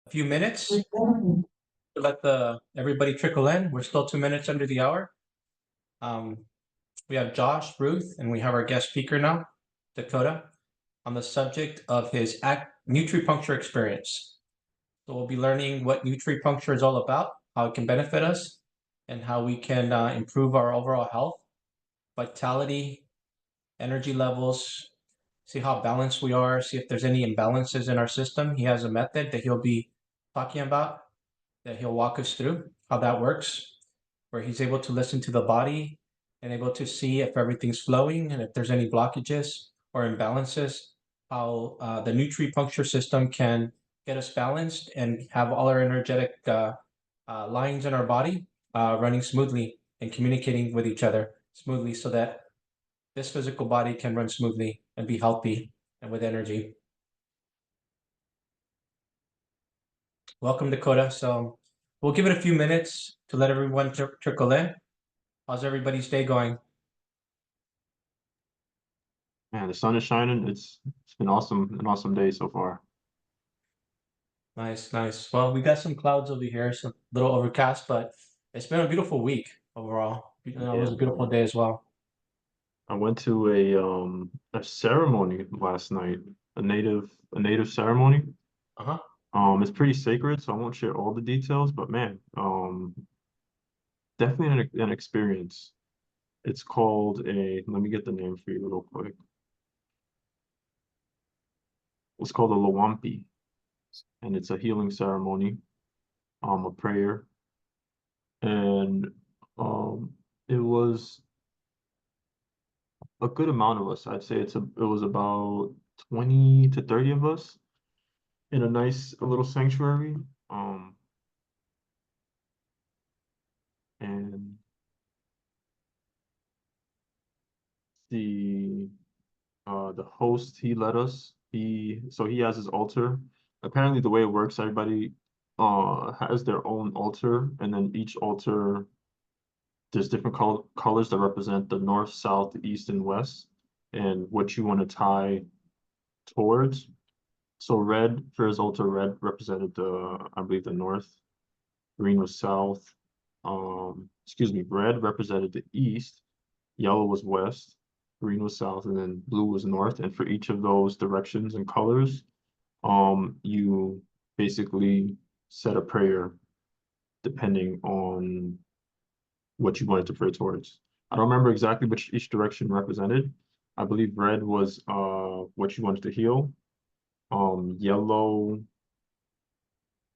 few minutes to let the everybody trickle in. We're still 2 minutes under the hour. Um, we have Josh, Ruth, and we have our guest speaker now, Dakota, on the subject of his Nutripuncture experience. So we'll be learning what Nutripuncture is all about, how it can benefit us, and how we can improve our overall health, vitality, energy levels, see how balanced we are, see if there's any imbalances in our system. He has a method that he'll be talking about, that he'll walk us through how that works, where he's able to listen to the body and able to see if everything's flowing and if there's any blockages or imbalances, how the Nutripuncture system can get us balanced and have all our energetic lines in our body running smoothly and communicating with each other smoothly so that this physical body can run smoothly and be healthy and with energy. Welcome, Dakota. So we'll give it a few minutes to let everyone trickle in. How's everybody's day going? Man, the sun is shining. It's been awesome, an awesome day so far. Nice, nice. Well, we got some clouds over here, so a little overcast, but it's been a beautiful week overall. It was Yeah, a beautiful day as well. I went to a ceremony last night, a native ceremony. Uh-huh. It's pretty sacred, so I won't share all the details, but man, definitely an experience. It's called let me get the name for you real quick. It's called a Lawampi, and it's a healing ceremony, a prayer, and um, it was a good amount of us. I'd say it was about 20 to 30 of us in a nice a little sanctuary. Um, and the the host, he let us. He has his altar. Apparently the way it works, everybody has their own altar, and then each altar there's different colors that represent the north, south, east, and west, and what you want to tie towards. So red for his altar, red represented I believe the north, green was south. Excuse me, red represented the east, yellow was west, green was south, and then blue was north. And for each of those directions and colors, you basically said a prayer depending on what you wanted to pray towards. I don't remember exactly which each direction represented. I believe red was what you wanted to heal. Yellow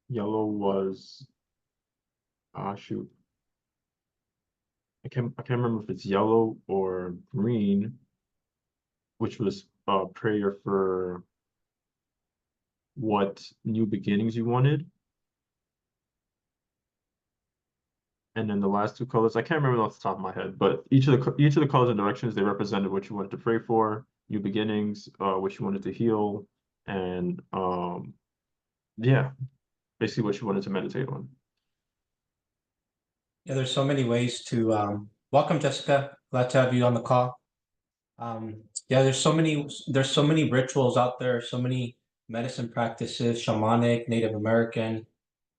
was shoot. I can't remember if it's yellow or green, which was prayer for what new beginnings you wanted. And then the last two colors, I can't remember off the top of my head, but each of the colors and directions they represented what you wanted to pray for, new beginnings, what you wanted to heal, and yeah, basically what you wanted to meditate on. Yeah, there's so many ways to welcome, Jessica. Glad to have you on the call. Yeah, there's so many rituals out there, so many medicine practices, shamanic, Native American.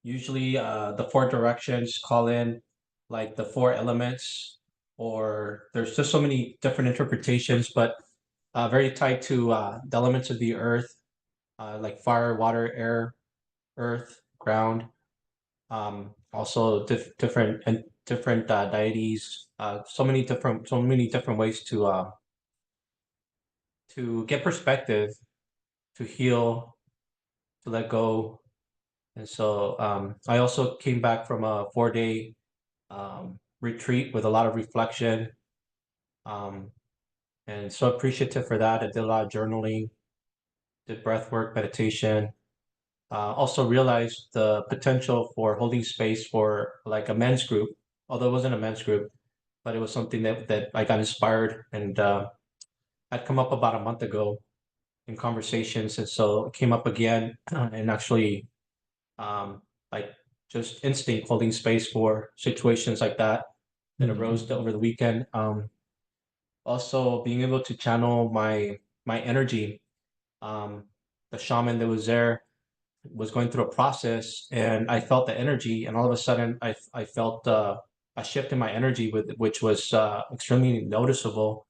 Usually, the four directions call in like the four elements, or there's just so many different interpretations, but very tied to the elements of the earth, like fire, water, air, earth, ground. Also different deities. So many different ways to get perspective, to heal, to let go. And so I also came back from a 4 day retreat with a lot of reflection. Um, and so appreciative for that. I did a lot of journaling, did breath work, meditation. Also realized the potential for holding space for like a men's group, although it wasn't a men's group, but it was something that I got inspired and had come up about a month ago in conversations. And so it came up again and actually um, like just instinct holding space for situations like that that arose over the weekend. Also being able to channel my energy, um, the shaman that was there. was going through a process, and I felt the energy, and all of a sudden I felt a shift in my energy with which was extremely noticeable.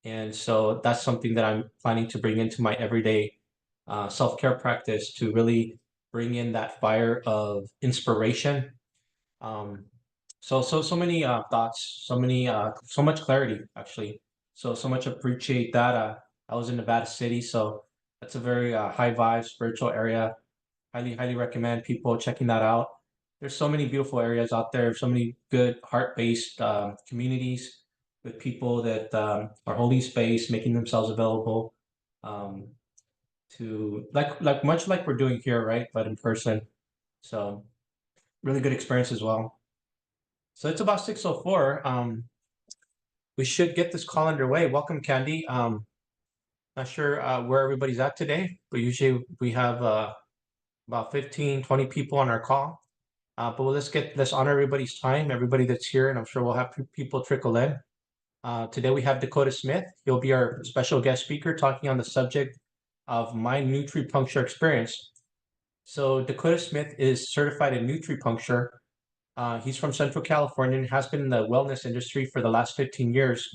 And so that's something that I'm planning to bring into my everyday self-care practice to really bring in that fire of inspiration. Um, so many thoughts, so much clarity actually. So much appreciate that. I was in Nevada City, so that's a very high vibe spiritual area. Highly recommend people checking that out. There's so many beautiful areas out there, so many good heart-based communities with people that are holding space, making themselves available um, to like much like we're doing here, right? But in person. So really good experience as well. So it's about 6:04. We should get this call underway. Welcome, Candy. Not sure where everybody's at today, but usually we have about 15, 20 people on our call. But let's honor everybody's time, everybody that's here, and I'm sure we'll have people trickle in. Today we have Dakota Smith. He'll be our special guest speaker talking on the subject of my Nutripuncture experience. So Dakota Smith is certified in Nutripuncture. He's from Central California and has been in the wellness industry for the last 15 years.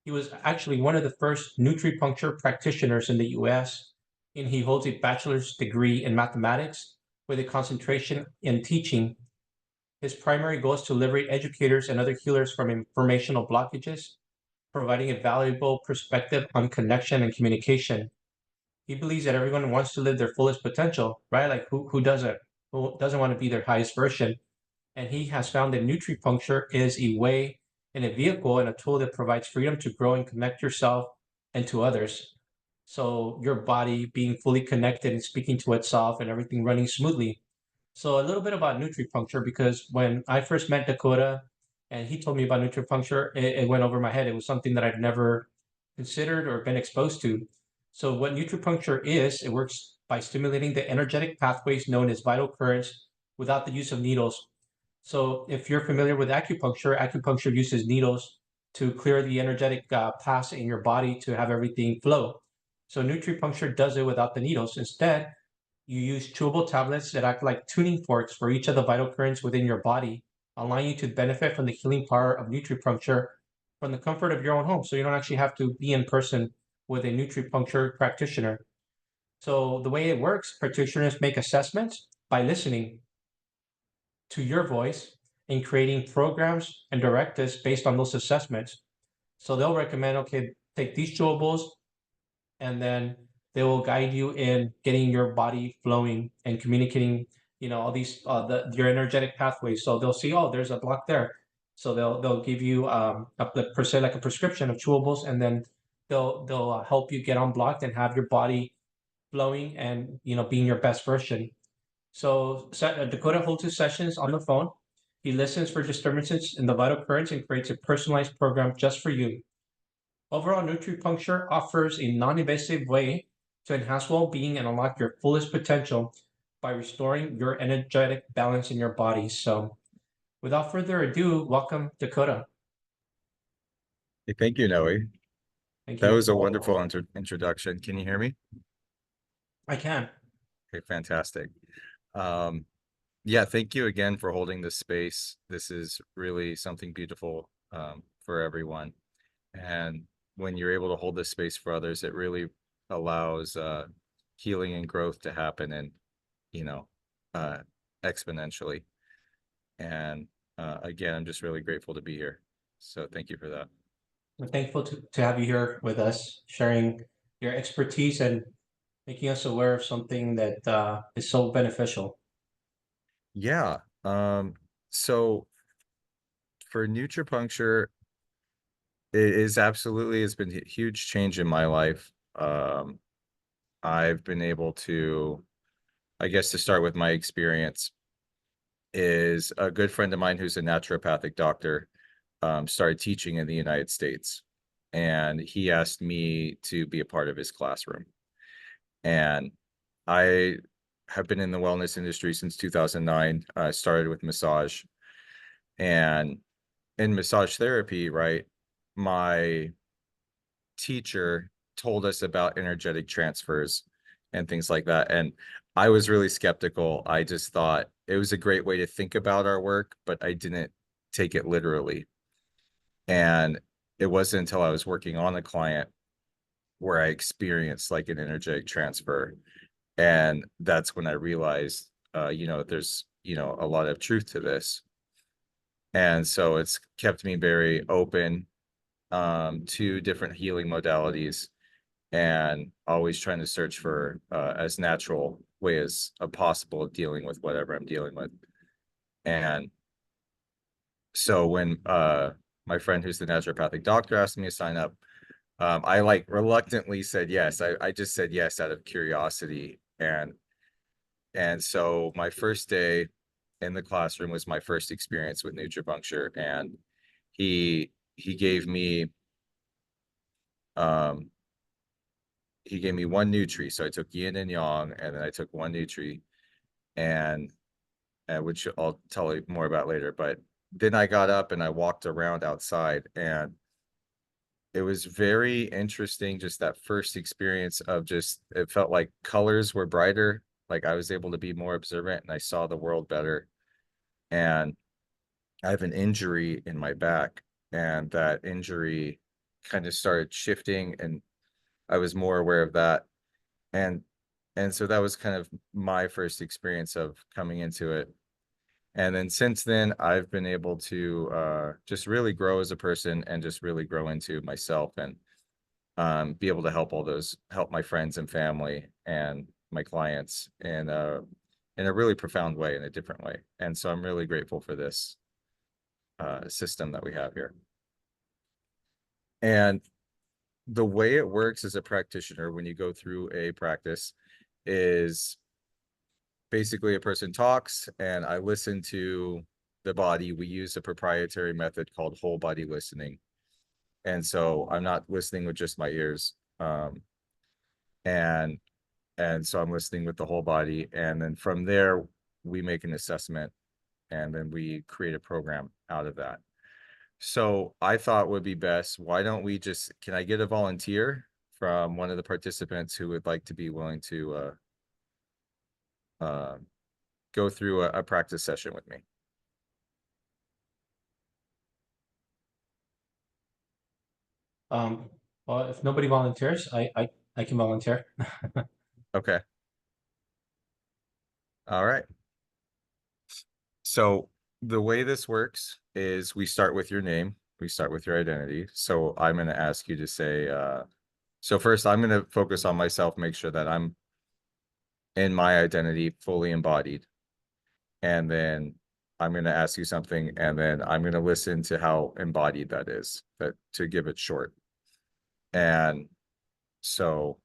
He was actually one of the first Nutripuncture practitioners in the US, and he holds a bachelor's degree in mathematics with a concentration in teaching. His primary goal is to liberate educators and other healers from informational blockages, providing a valuable perspective on connection and communication. He believes that everyone wants to live their fullest potential, right? Like who doesn't? Who doesn't want to be their highest version? And he has found that Nutripuncture is a way and a vehicle and a tool that provides freedom to grow and connect yourself and to others. So your body being fully connected and speaking to itself and everything running smoothly. So a little bit about Nutripuncture, because when I first met Dakota and he told me about Nutripuncture, it went over my head. It was something that I'd never considered or been exposed to. So what Nutripuncture is, it works by stimulating the energetic pathways known as vital currents without the use of needles. So if you're familiar with acupuncture, acupuncture uses needles to clear the energetic paths in your body to have everything flow. So Nutripuncture does it without the needles. Instead, you use chewable tablets that act like tuning forks for each of the vital currents within your body, allowing you to benefit from the healing power of Nutripuncture from the comfort of your own home. So you don't actually have to be in person with a Nutripuncture practitioner. So the way it works, practitioners make assessments by listening to your voice and creating programs and directives based on those assessments. So they'll recommend, okay, take these chewables, and then they will guide you in getting your body flowing and communicating, all these your energetic pathways. So they'll see, oh, there's a block there. So they'll give you per se like a prescription of chewables, and then they'll help you get unblocked and have your body flowing and being your best version. So Dakota holds his sessions on the phone. He listens for disturbances in the vital currents and creates a personalized program just for you. Overall, Nutripuncture offers a non-invasive way to enhance well-being and unlock your fullest potential by restoring your energetic balance in your body. So without further ado, welcome Dakota. Hey, thank you, Noe. Thank That you. was a wonderful introduction. Can you hear me? I can. Okay, fantastic. Yeah, thank you again for holding this space. This is really something beautiful for everyone. And when you're able to hold this space for others, it really allows healing and growth to happen and, exponentially. And again, I'm just really grateful to be here. So thank you for that. We're thankful to have you here with us, sharing your expertise and making us aware of something that is so beneficial. Yeah. So for Nutripuncture, it's been a huge change in my life. I've been able to, I guess to start with my experience, is a good friend of mine who's a naturopathic doctor, started teaching in the United States. And he asked me to be a part of his classroom. And I have been in the wellness industry since 2009. I started with massage. And in massage therapy, right, my teacher told us about energetic transfers and things like that. And I was really skeptical. I just thought it was a great way to think about our work, but I didn't take it literally. And it wasn't until I was working on a client where I experienced like an energetic transfer. And that's when I realized, there's, a lot of truth to this. And so it's kept me very open to different healing modalities and always trying to search for as natural way as possible of dealing with whatever I'm dealing with. And so when my friend who's the naturopathic doctor asked me to sign up, I like reluctantly said yes. I just said yes out of curiosity. And so my first day in the classroom was my first experience with Nutripuncture. And he gave me one Nutri. So I took yin and yang, and then I took one Nutri, and which I'll tell you more about later. But then I got up and I walked around outside, and it was very interesting. Just that first experience of it felt like colors were brighter. Like I was able to be more observant and I saw the world better. And I have an injury in my back, and that injury kind of started shifting, and I was more aware of that. And so that was kind of my first experience of coming into it. And then since then, I've been able to just really grow as a person and just really grow into myself, and be able to help my friends and family and my clients in a really profound way, in a different way. And so I'm really grateful for this system that we have here. And the way it works as a practitioner when you go through a practice is basically a person talks and I listen to the body. We use a proprietary method called whole body listening. And so I'm not listening with just my ears. And so I'm listening with the whole body. And then from there, we make an assessment, and then we create a program out of that. So I thought would be best, why don't we can I get a volunteer from one of the participants who would like to be willing to go through a practice session with me? Well, if nobody volunteers, I can volunteer. Okay. All right. So the way this works is we start with your name. We start with your identity. So I'm going to ask you to say, so first I'm going to focus on myself, make sure that I'm in my identity fully embodied. And then I'm going to ask you something, and then I'm going to listen to how embodied that is, to give it short. And so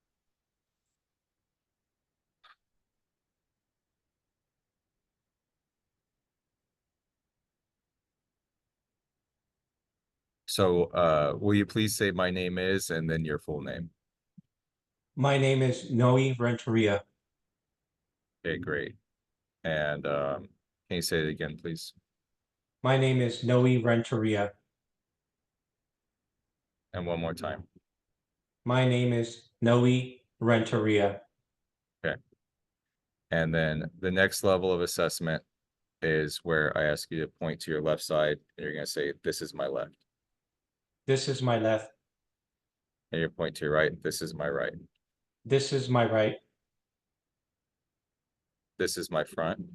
will you please say my name is, and then your full name? My name is Noe Renteria. Okay, great. And can you say it again, please? My name is Noe Renteria. And one more time. My name is Noe Renteria. Okay. And then the next level of assessment is where I ask you to point to your left side, and you're going to say, this is my left. This is my left. And you point to your right, this is my right. This is my right. This is my front.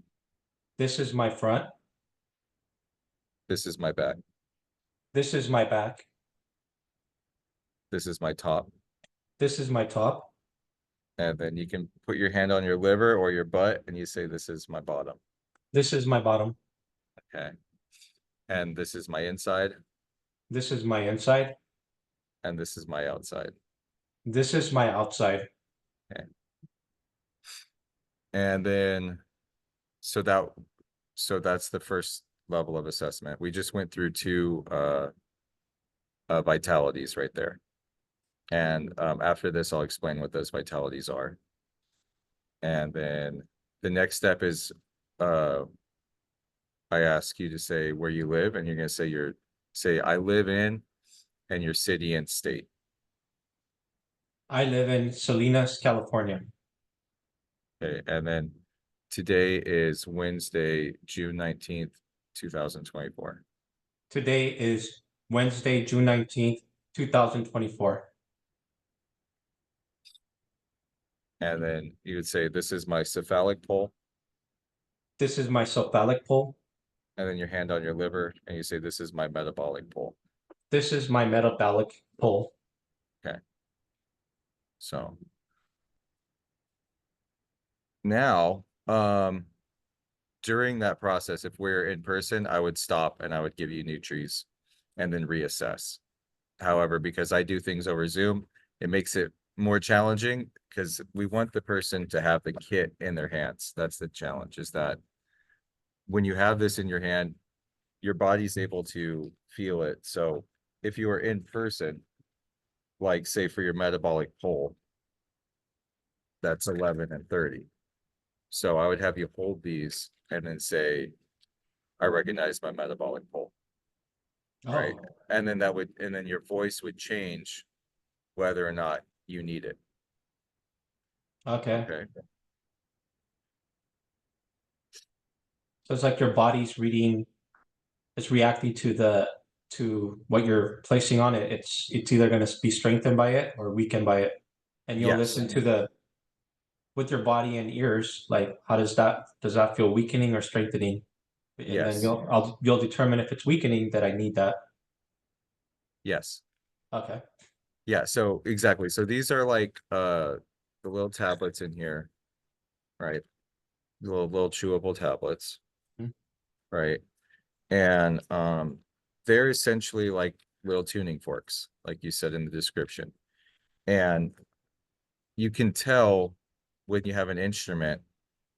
This is my front. This is my back. This is my back. This is my top. This is my top. And then you can put your hand on your liver or your butt, and you say, this is my bottom. This is my bottom. Okay. And this is my inside. This is my inside. And this is my outside. This is my outside. Okay. And then, so that's the first level of assessment. We just went through two vitalities right there. And after this, I'll explain what those vitalities are. And then the next step is I ask you to say where you live, and you're going to say I live in, and your city and state. I live in Salinas, California. Okay, and then today is Wednesday, June 19th, 2024. Today is Wednesday, June 19th, 2024. And then you would say, this is my cephalic pole, This is my cephalic pole. and then your hand on your liver, and you say, this is my metabolic pole. This is my metabolic pole. Okay. So now, during that process, if we're in person, I would stop and I would give you Nutris and then reassess. However, because I do things over Zoom, it makes it more challenging because we want the person to have the kit in their hands. That's the challenge, is that when you have this in your hand, your body's able to feel it. So if you are in person, like say for your metabolic pole, that's 11 and 30. So I would have you hold these and then say, I recognize my metabolic pole. Right. Oh, And then and then your voice would change whether or not you need it. okay. Okay. So it's like your body's reading, it's reacting to what you're placing on it. It's either going to be strengthened by it or weakened by it. And you'll Yes. listen to with your body and ears, like how does that feel weakening or strengthening? And then Yes. you'll determine if it's weakening that I need that. Yes. Okay. Yeah. So exactly. So these are like the little tablets in here, right? The little chewable tablets, Mhm. right? And they're essentially like little tuning forks, like you said in the description. And you can tell when you have an instrument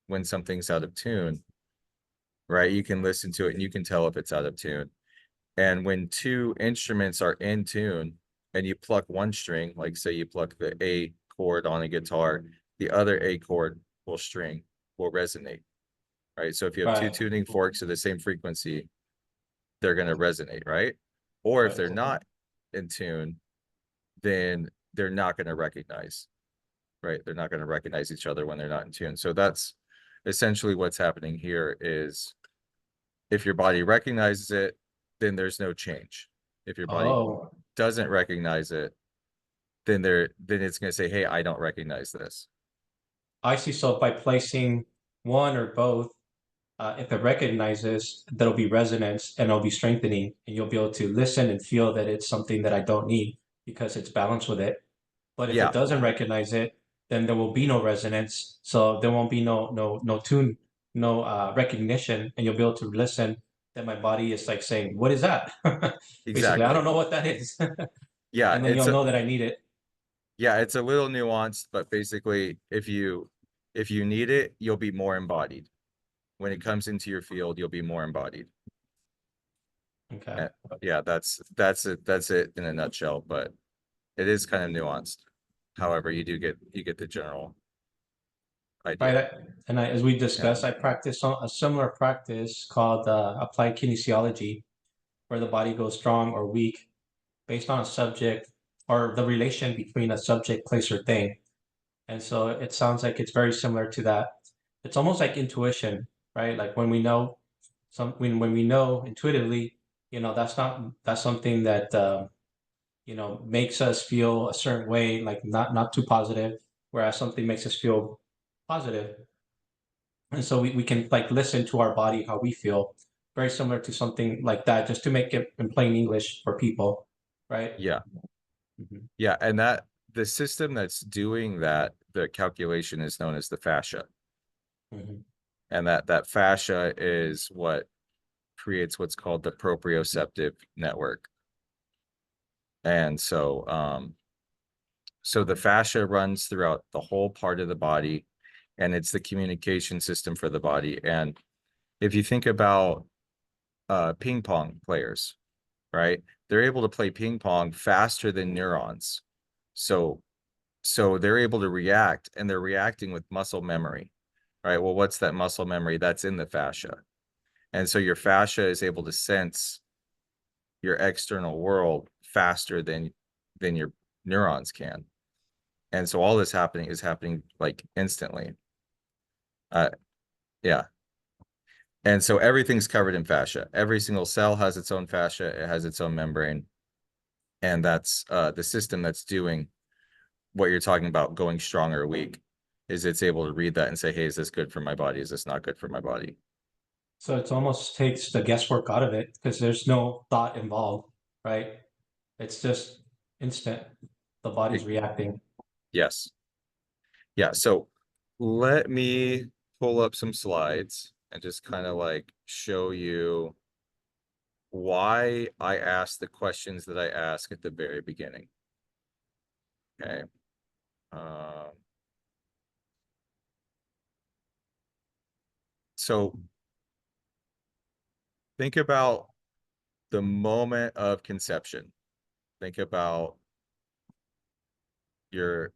when something's out of tune, right? You can listen to it and you can tell if it's out of tune. And when two instruments are in tune and you pluck one string, like say you pluck the A chord on a guitar, the other A chord will resonate, right? So if you have two Right. tuning forks of the same frequency, they're going to resonate, right? Or if Right. they're not in tune, then they're not going to recognize, right? They're not going to recognize each other when they're not in tune. So that's essentially what's happening here is if your body recognizes it, then there's no change. If your body Oh, doesn't recognize it, then it's going to say, hey, I don't recognize this. I see. So by placing one or both, if it recognizes, there'll be resonance and it'll be strengthening, and you'll be able to listen and feel that it's something that I don't need because it's balanced with it. But if it Yeah, doesn't recognize it, then there will be no resonance. So there won't be no tune, no recognition, and you'll be able to listen. That my body is like saying, "What is that?" Basically, I exactly. don't know what that is, Yeah, and then you'll know that I need it. it's a little nuanced, but basically if you need it, you'll be more embodied. When it comes into your field, you'll be more embodied. Okay. Uh, Yeah, that's it in a nutshell, but it is kind of nuanced. However, you get the general Right. idea. As we Yeah. discussed, I practice a similar practice called applied kinesiology, where the body goes strong or weak based on a subject or the relation between a subject, place, or thing. And so it sounds like it's very similar to that. It's almost like intuition, right? Like when we know when we know intuitively, that's something that makes us feel a certain way, like not too positive, whereas something makes us feel positive. And so we can like listen to our body, how we feel, very similar to something like that, just to make it in plain English for people, right? Yeah. Mhm. Yeah, and that the system that's doing that, the calculation is known as the fascia. Mhm. And that fascia is what creates what's called the proprioceptive network. And so the fascia runs throughout the whole part of the body, and it's the communication system for the body. And if you think about ping pong players, right? They're able to play ping pong faster than neurons. So they're able to react, and they're reacting with muscle memory, right? Well, what's that muscle memory? That's in the fascia. And so your fascia is able to sense your external world faster than your neurons can. And so all this happening is happening like instantly. Yeah. And so everything's covered in fascia. Every single cell has its own fascia. It has its own membrane. And that's the system that's doing what you're talking about, going strong or weak, is it's able to read that and say, hey, is this good for my body? Is this not good for my body? So it almost takes the guesswork out of it because there's no thought involved, right? It's just instant. The body's reacting. Yes. Yeah. So let me pull up some slides and just kind of like show you why I ask the questions that I ask at the very beginning. Okay. So think about the moment of conception. Think about you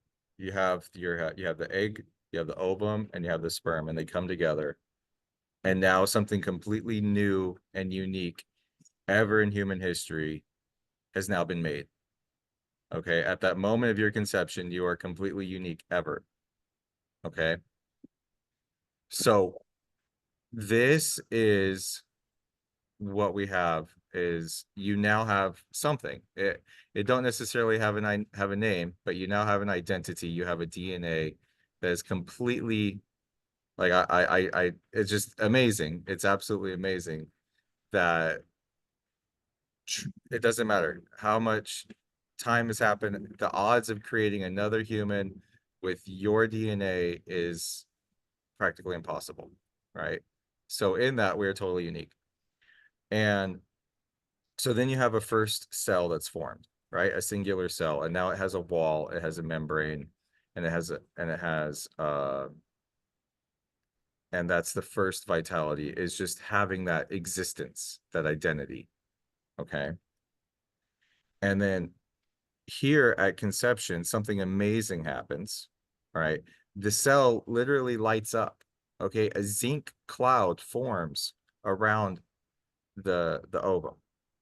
have the egg, you have the ovum, and you have the sperm, and they come together. And now something completely new and unique ever in human history has now been made. Okay, at that moment of your conception, you are completely unique ever. Okay. So this is what we have, is you now have something. It don't necessarily have a name, but you now have an identity. You have a DNA that is completely, like, I it's just amazing. It's absolutely amazing that it doesn't matter how much time has happened, the odds of creating another human with your DNA is practically impossible, right? So in that, we're totally unique. And so then you have a first cell that's formed, right? A singular cell, and now it has a wall, it has a membrane, and and that's the first vitality, is just having that existence, that identity. Okay. And then here at conception, something amazing happens, right? The cell literally lights up. Okay, a zinc cloud forms around the ovum.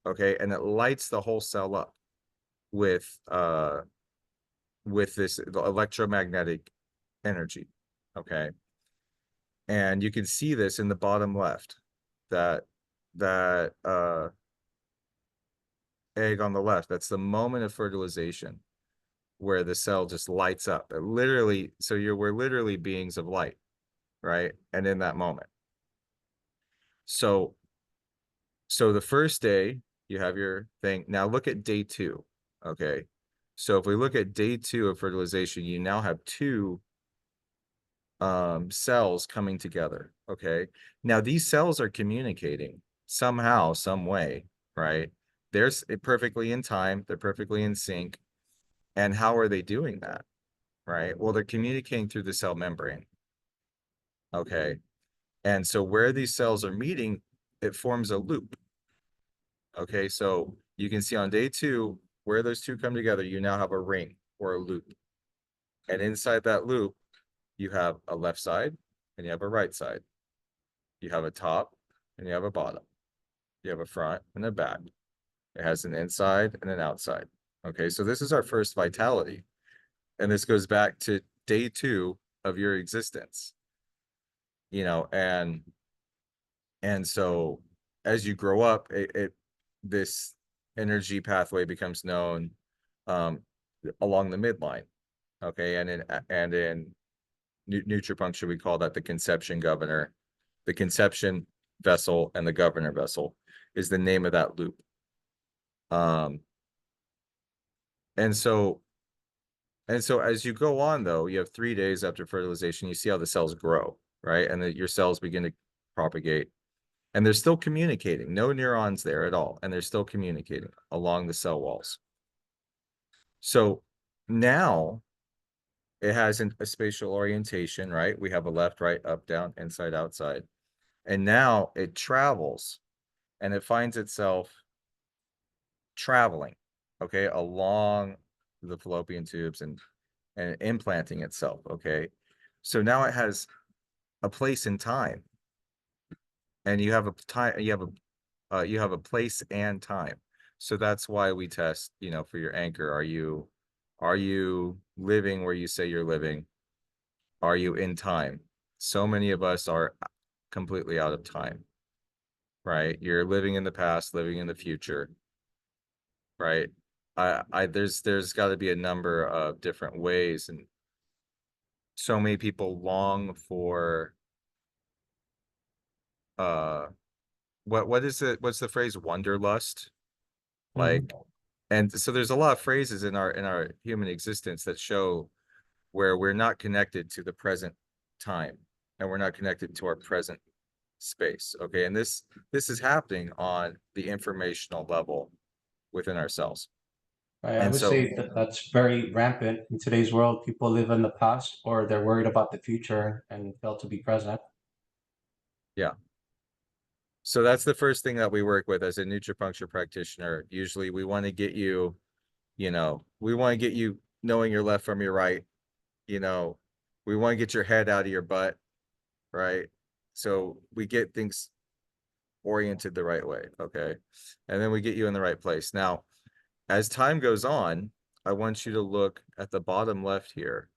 Okay, and it lights the whole cell up with this electromagnetic energy. Okay, and you can see this in the bottom left, that egg on the left. That's the moment of fertilization, where the cell just lights up. It literally, so we're literally beings of light, right? And in that moment. So the first day, you have your thing. Now look at day 2. Okay. So if we look at day 2 of fertilization, you now have 2 cells coming together. Okay. Now these cells are communicating somehow, some way, right? They're perfectly in time, they're perfectly in sync. And how are they doing that? Right? Well, they're communicating through the cell membrane. Okay. And so where these cells are meeting, it forms a loop. Okay. So you can see on day 2, where those 2 come together, you now have a ring or a loop. And inside that loop, you have a left side and you have a right side. You have a top and you have a bottom. You have a front and a back. It has an inside and an outside. Okay. So this is our first vitality. And this goes back to day 2 of your existence. And so as you grow up, this energy pathway becomes known along the midline. Okay, and in Nutripuncture, we call that the conception governor. The conception vessel and the governor vessel is the name of that loop. And so as you go on, though, you have 3 days after fertilization, you see how the cells grow, right? And your cells begin to propagate. And they're still communicating, no neurons there at all. And they're still communicating along the cell walls. So now it has a spatial orientation, right? We have a left, right, up, down, inside, outside. And now it travels and it finds itself traveling, okay, along the fallopian tubes and implanting itself, okay? So now it has a place in time. And you have a time, you have a place and time. So that's why we test, for your anchor. Are you living where you say you're living? Are you in time? so many of us are completely out of time, right? You're living in the past, living in the future, right? There's got to be a number of different ways, and so many people long for what is it? What's the phrase? Wanderlust? Like, and so there's a lot of phrases in our human existence that show where we're not connected to the present time, and we're not connected to our present space. Okay, and this is happening on the informational level within ourselves. I And would so, say that that's very rampant in today's world. People live in the past or they're worried about the future and fail to be present. yeah. So that's the first thing that we work with as a Nutripuncture practitioner. Usually we want to get you, we want to get you knowing your left from your right. We want to get your head out of your butt, right? So we get things oriented the right way, okay? And then we get you in the right place. Now, as time goes on, I want you to look at the bottom left here,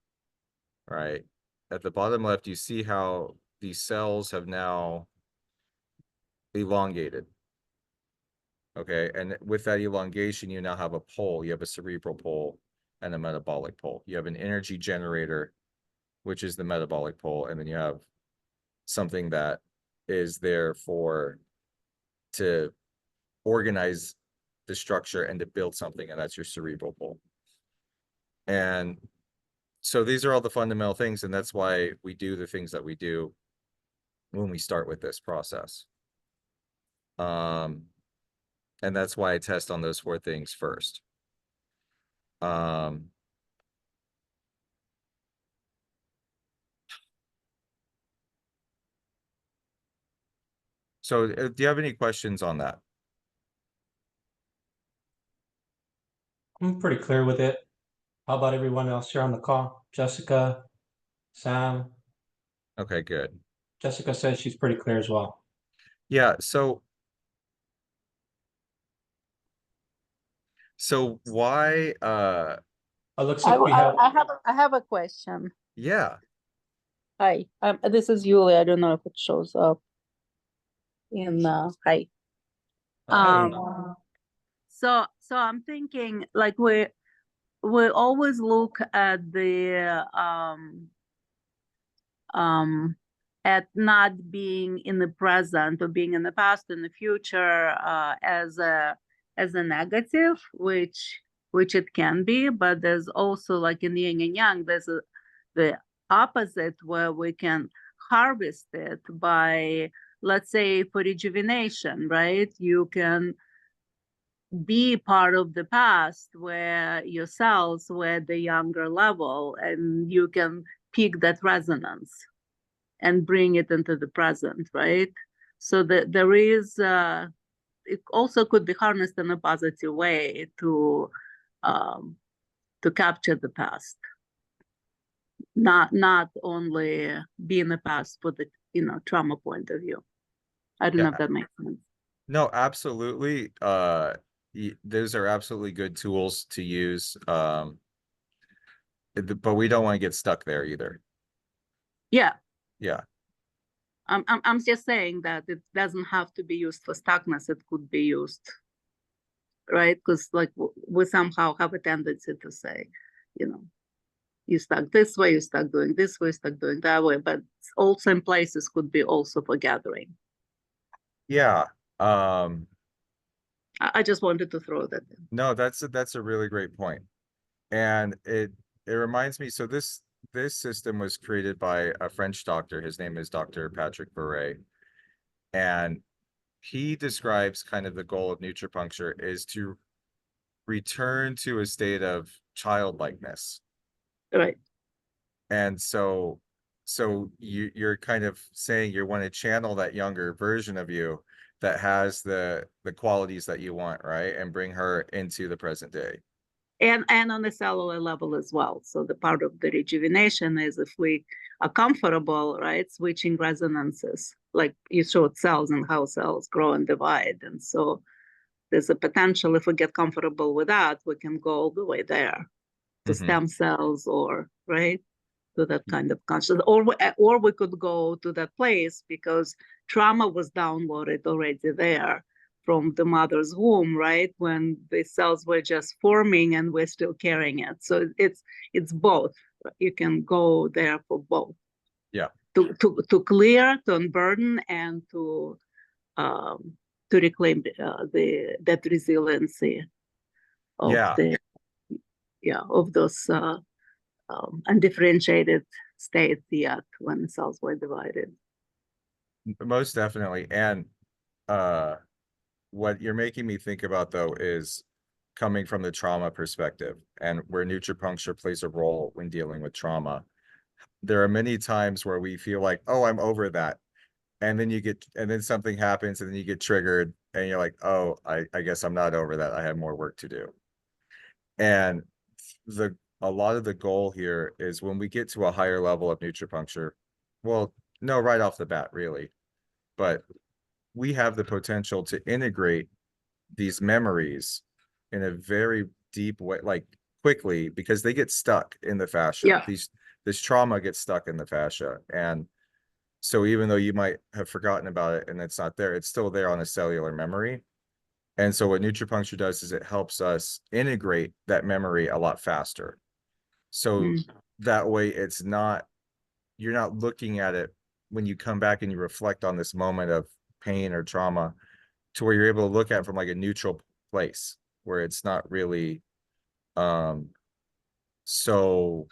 right? At the bottom left, you see how these cells have now elongated. Okay, and with that elongation, you now have a pole. You have a cerebral pole and a metabolic pole. You have an energy generator, which is the metabolic pole, and then you have something that is there to organize the structure and to build something, and that's your cerebral pole. And so these are all the fundamental things, and that's why we do the things that we do when we start with this process. And that's why I test on those 4 things first. So do you have any questions on that? I'm pretty clear with it. How about everyone else here on the call? Jessica, Sam. Okay, good. Jessica says she's pretty clear as well. Yeah, so why It looks like we have I have a question. yeah. Hi, this is Yulia. I don't know if it shows up in hi. So I'm thinking like we always look at the at not being in the present or being in the past and the future as a negative, which it can be, but there's also like in yin and yang, there's the opposite where we can harvest it by, let's say, for rejuvenation, right? You can be part of the past where your cells were at the younger level, and you can pick that resonance and bring it into the present, right? So that there is, it also could be harnessed in a positive way to capture the past, not only be in the past for the trauma point of view. I don't know if that makes sense. No, absolutely. Those are absolutely good tools to use. But we don't want to get stuck there either. Yeah. Yeah. I'm just saying that it doesn't have to be used for stuckness. It could be used, right? Because like we somehow have a tendency to say, you stuck this way, you stuck doing this way, stuck doing that way. But also in places could be also for gathering. Yeah. I just wanted to throw that in. No, that's a really great point. And it reminds me, so this system was created by a French doctor. His name is Dr. Patrick Beret. And he describes kind of the goal of Nutripuncture is to return to a state of childlikeness. Right. And so you're kind of saying you want to channel that younger version of you that has the qualities that you want, right? And bring her into the present day. And on the cellular level as well. So the part of the rejuvenation is if we are comfortable, right, switching resonances, like you showed cells and how cells grow and divide. And so there's a potential, if we get comfortable with that, we can go all the way there to stem cells or, right? to that kind of consciousness, or we could go to that place because trauma was downloaded already there from the mother's womb, right? When the cells were just forming and we're still carrying it. So it's both. You can go there for both. Yeah. To clear, to unburden, and to reclaim that resiliency of of those undifferentiated states yet when the cells were divided. Most definitely. And what you're making me think about, though, is coming from the trauma perspective and where Nutripuncture plays a role when dealing with trauma. There are many times where we feel like, oh, I'm over that. And then something happens and then you get triggered and you're like, oh, I guess I'm not over that. I have more work to do. And a lot of the goal here is when we get to a higher level of Nutripuncture, well, no, right off the bat, really. But we have the potential to integrate these memories in a very deep way, like quickly, because they get stuck in the fascia. Yeah. This trauma gets stuck in the fascia. And so even though you might have forgotten about it and it's not there, it's still there on a cellular memory. And so what Nutripuncture does is it helps us integrate that memory a lot faster. So that way you're not looking at it when you come back and you reflect on this moment of pain or trauma, to where you're able to look at it from like a neutral place where it's not really so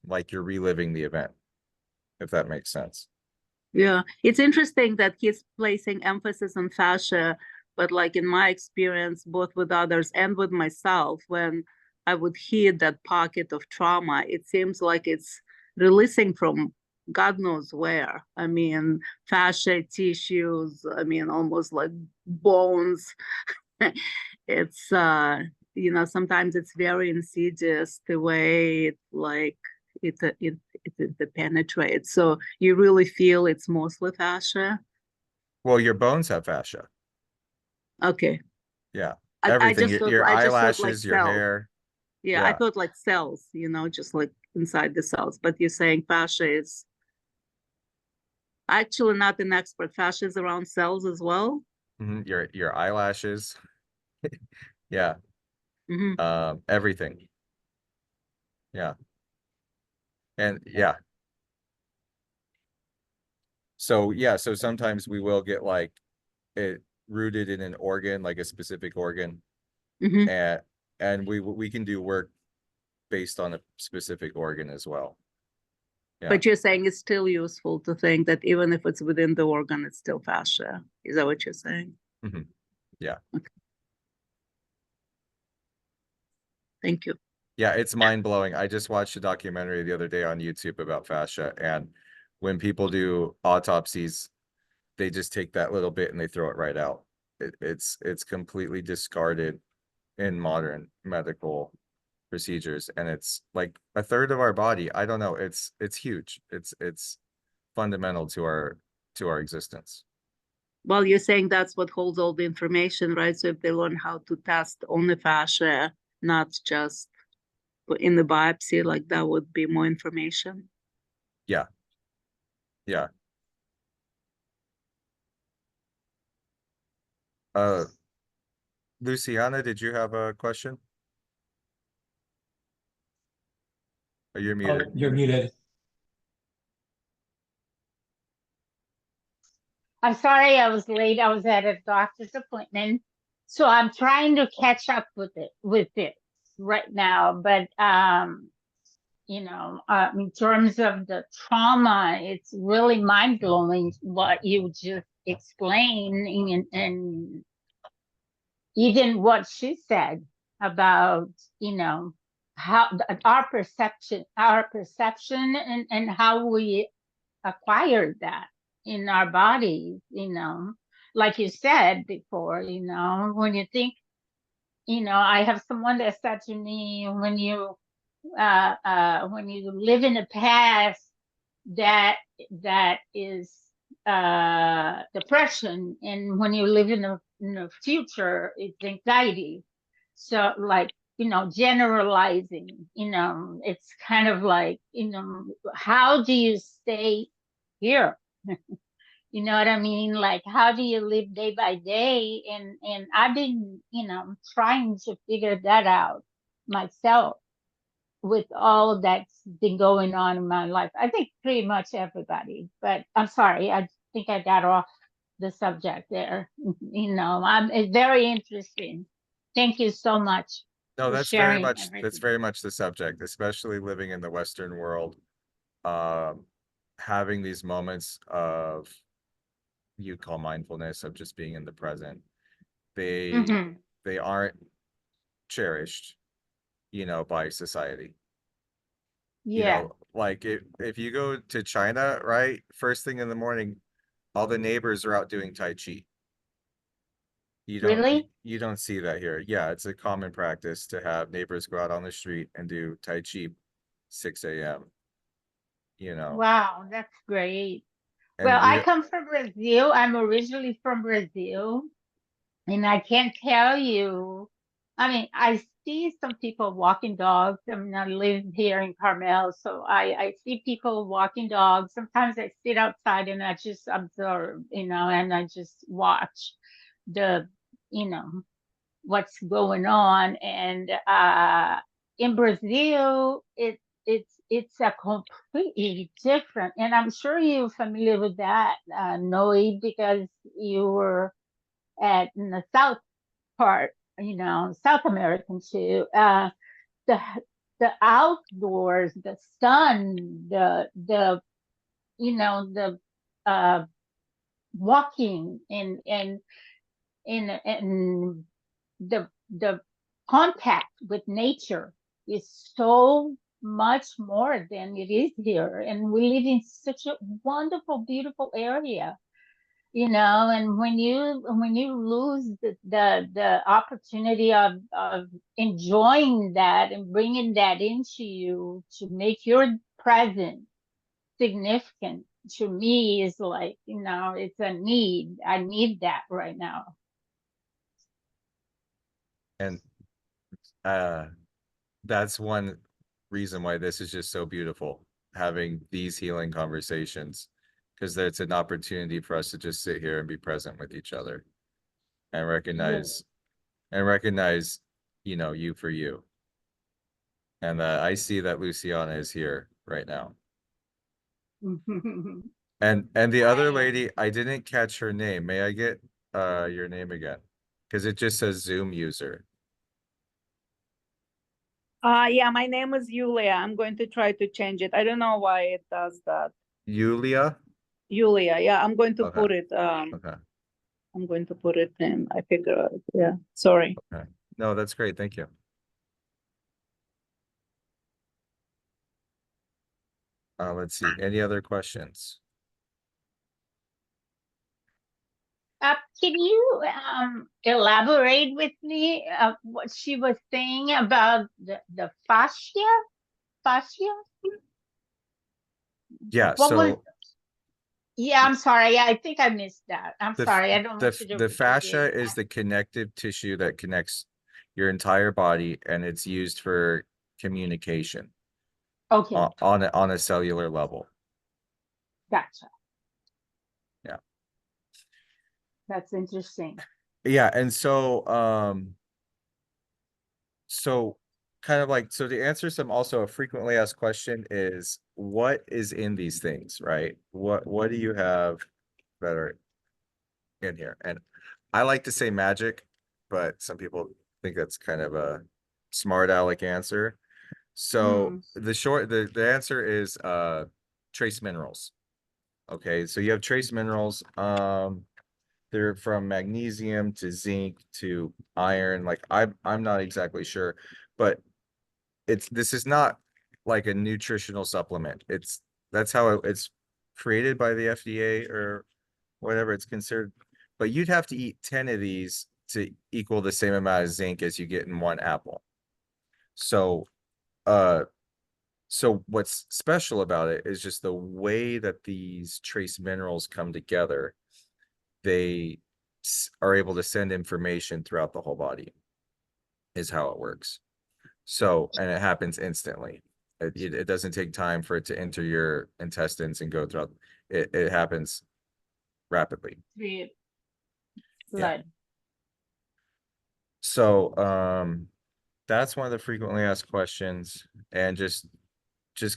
like you're reliving the event, if that makes sense. Yeah, it's interesting that he's placing emphasis on fascia, but like in my experience, both with others and with myself, when I would hit that pocket of trauma, it seems like it's releasing from God knows where. I mean, fascia, tissues, I mean, almost like bones. It's, sometimes it's very insidious the way it penetrates. So you really feel it's mostly fascia. Well, your bones have fascia. Okay. Yeah. I Everything, just thought, your I just thought like eyelashes, your cells. hair. Yeah, I thought like cells, just like inside the cells. But you're saying fascia is actually not an expert. Fascia is around cells as well. Your eyelashes. Yeah. Everything. Yeah. And yeah. So sometimes we will get like it rooted in an organ, like a specific organ. And we can do work based on a specific organ as well. Yeah. But you're saying it's still useful to think that even if it's within the organ, it's still fascia. Is that what you're saying? Yeah. Okay. Thank you. Yeah, it's mind-blowing. I just watched a documentary the other day on YouTube about fascia, and when people do autopsies, they just take that little bit and they throw it right out. It's completely discarded in modern medical procedures, and it's like a third of our body. I don't know. It's huge. It's fundamental to our existence. Well, you're saying that's what holds all the information, right? So if they learn how to test on the fascia, not just in the biopsy, like that would be more information. Yeah. Yeah. Luciana, did you have a question? Oh, you're muted. You're muted. I'm sorry I was late. I was at a doctor's appointment. So I'm trying to catch up with it right now. But in terms of the trauma, it's really mind-blowing what you just explained, and even what she said about, how our perception and how we acquired that in our bodies, like you said before, when you think, I have someone that said to me, when you live in the past, that is depression, and when you live in the future, it's anxiety. So like generalizing, it's kind of like, how do you stay here? You know what I mean? Like, how do you live day by day? And I've been, trying to figure that out myself with all that's been going on in my life. I think pretty much everybody, but I'm sorry, I think I got off the subject there. It's very interesting. Thank you so much No, for that's very sharing much everything. the subject, especially living in the Western world. Um, having these moments of you call mindfulness, of just being in the present, they Mhm. they aren't cherished, by society. Yeah, Like if you go to China, right, first thing in the morning, all the neighbors are out doing Tai Chi. really? You don't see that here. Yeah, it's a common practice to have neighbors go out on the street and do Tai Chi 6 a.m. Wow, that's great. Well, And I we come from Brazil. I'm originally from Brazil. And I can't tell you, I mean, I see some people walking dogs. I mean, I live here in Carmel, so I see people walking dogs. Sometimes I sit outside and I just observe, and I just watch the, you know, what's going on. And in Brazil, it's a completely different, and I'm sure you're familiar with that, Noe, because you were in the south part, South American too. The the outdoors, the sun, the uh walking in the contact with nature is so much more than it is here. And we live in such a wonderful, beautiful area, and when you lose the opportunity of enjoying that and bringing that into you to make your present significant, to me is like, it's a need. I need that right now. and uh that's one reason why this is just so beautiful, having these healing conversations, because it's an opportunity for us to just sit here and be present with each other and recognize you for you. And I see that Luciana is here right now. And the other lady, I didn't catch her name. May I get your name again? Because it just says Zoom user. Yeah, my name is Yulia. I'm going to try to change it. I don't know why it does that. Yulia? Yulia, yeah, I'm going to Okay. put it, Okay. I'm going to put it in. I figure out, yeah, sorry. Okay. No, that's great. Thank you. Let's see. Any other questions? Can you elaborate with me what she was saying about the fascia? Fascia? Yeah, What was? so Yeah, I'm sorry. I think I missed that. I'm sorry. I don't want you to the fascia repeat is that. the connective tissue that connects your entire body, and it's used for communication Okay, on a cellular level. gotcha. Yeah. That's interesting. Yeah, and so kind of like, so to answer some, also a frequently asked question is, what is in these things, right? What do you have that are in here? And I like to say magic, but some people think that's kind of a smart aleck answer. So the answer is trace minerals. Okay, so you have trace minerals. They're from magnesium to zinc to iron. Like I'm not exactly sure, but this is not like a nutritional supplement. That's how it's created by the FDA or whatever it's considered. But you'd have to eat 10 of these to equal the same amount of zinc as you get in one apple. So so what's special about it is just the way that these trace minerals come together. They are able to send information throughout the whole body, is how it works. So, and it happens instantly. It doesn't take time for it to enter your intestines and go throughout. It happens rapidly. Through Yeah. blood. So, that's one of the frequently asked questions, and just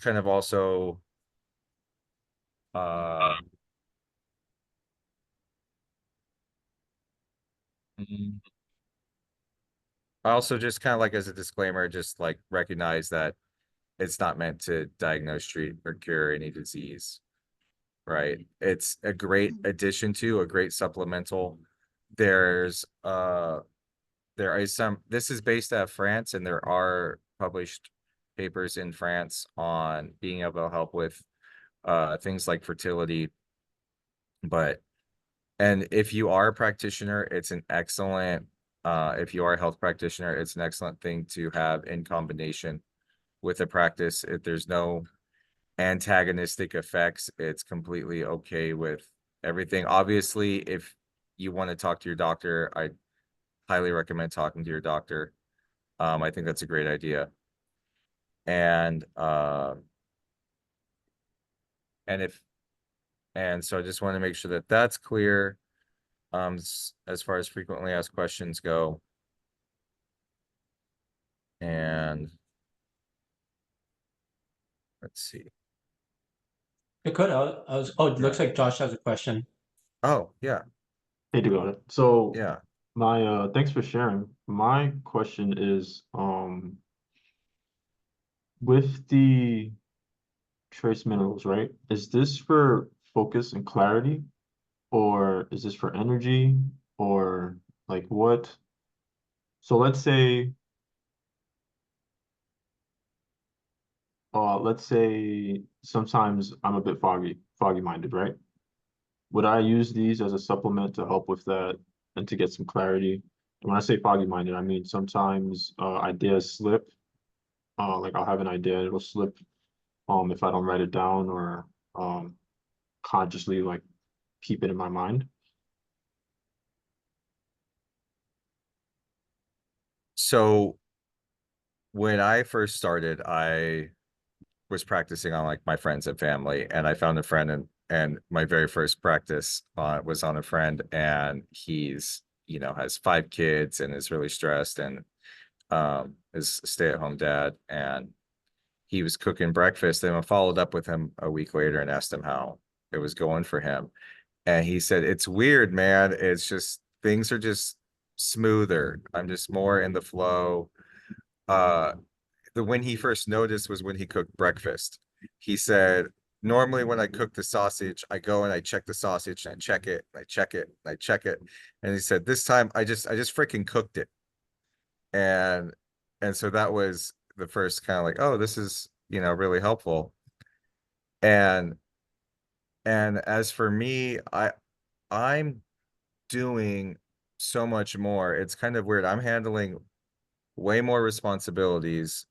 kind of also, mm, I also just kind of like as a disclaimer, just like recognize that it's not meant to diagnose, treat, or cure any disease, right? It's a great addition to a great supplemental. There's there is some, this is based out of France, and there are published papers in France on being able to help with things like fertility. But, and if you are a practitioner, it's an excellent, if you are a health practitioner, it's an excellent thing to have in combination with a practice. If there's no antagonistic effects, it's completely okay with everything. Obviously, if you want to talk to your doctor, I highly recommend talking to your doctor. I think that's a great idea. And if, and so I just want to make sure that that's clear. As far as frequently asked questions go. And let's see. Dakota, oh, it looks like Josh has a question. Oh, yeah, Hey, Dakota. So yeah. my thanks for sharing. My question is, with the trace minerals, right? Is this for focus and clarity, or is this for energy, or like what? So let's say sometimes I'm a bit foggy minded, right? Would I use these as a supplement to help with that and to get some clarity? And when I say foggy minded, I mean sometimes ideas slip. Like I'll have an idea, it'll slip if I don't write it down or consciously like keep it in my mind. So when I first started, I was practicing on like my friends and family, and I found a friend, and my very first practice was on a friend, and he's, you know, has 5 kids and is really stressed, and is a stay-at-home dad, and he was cooking breakfast. And I followed up with him a week later and asked him how it was going for him. And he said, it's weird, man. It's just things are just smoother. I'm just more in the flow. The when he first noticed was when he cooked breakfast. He said, normally when I cook the sausage, I go and I check the sausage and I check it, and I check it, and I check it. And he said, this time I just freaking cooked it. And so that was the first kind of like, oh, this is, you know, really helpful. And as for me, I'm doing so much more. It's kind of weird. I'm handling way more responsibilities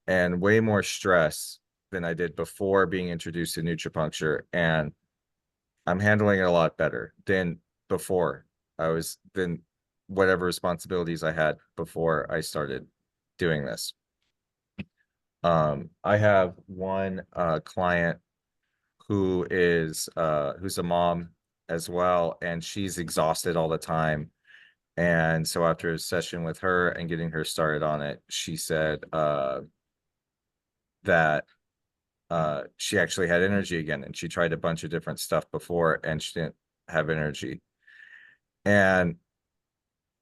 and way more stress than I did before being introduced to Nutripuncture. And I'm handling it a lot better than before than whatever responsibilities I had before I started doing this. I have one client who is who's a mom as well, and she's exhausted all the time. And so after a session with her and getting her started on it, she said that she actually had energy again, and she tried a bunch of different stuff before and she didn't have energy. And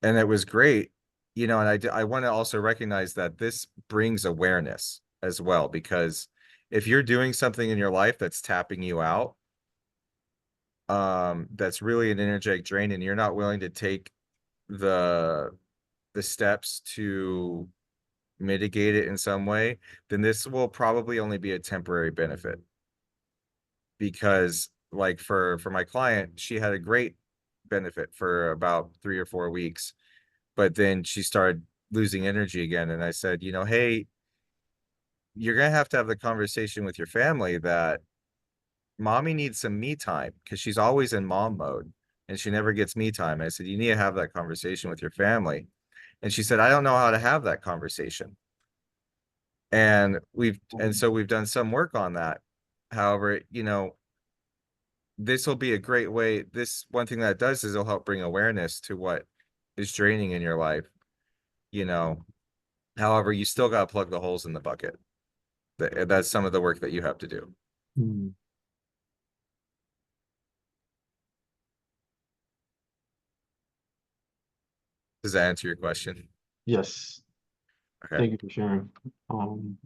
it was great, you know. And I want to also recognize that this brings awareness as well, because if you're doing something in your life that's tapping you out, that's really an energetic drain, and you're not willing to take the steps to mitigate it in some way, then this will probably only be a temporary benefit. Because like for my client, she had a great benefit for about 3 or 4 weeks, but then she started losing energy again. And I said, you know, hey, you're gonna have to have the conversation with your family that mommy needs some me time, because she's always in mom mode and she never gets me time. I said, you need to have that conversation with your family. And she said, I don't know how to have that conversation. And so we've done some work on that. However, you know, this will be a great way. This one thing that it does is it'll help bring awareness to what is draining in your life, you know. However, you still got to plug the holes in the bucket. That's some of the work that you have to do. Hmm. Does that answer your question? Yes. Okay. Thank you for sharing. And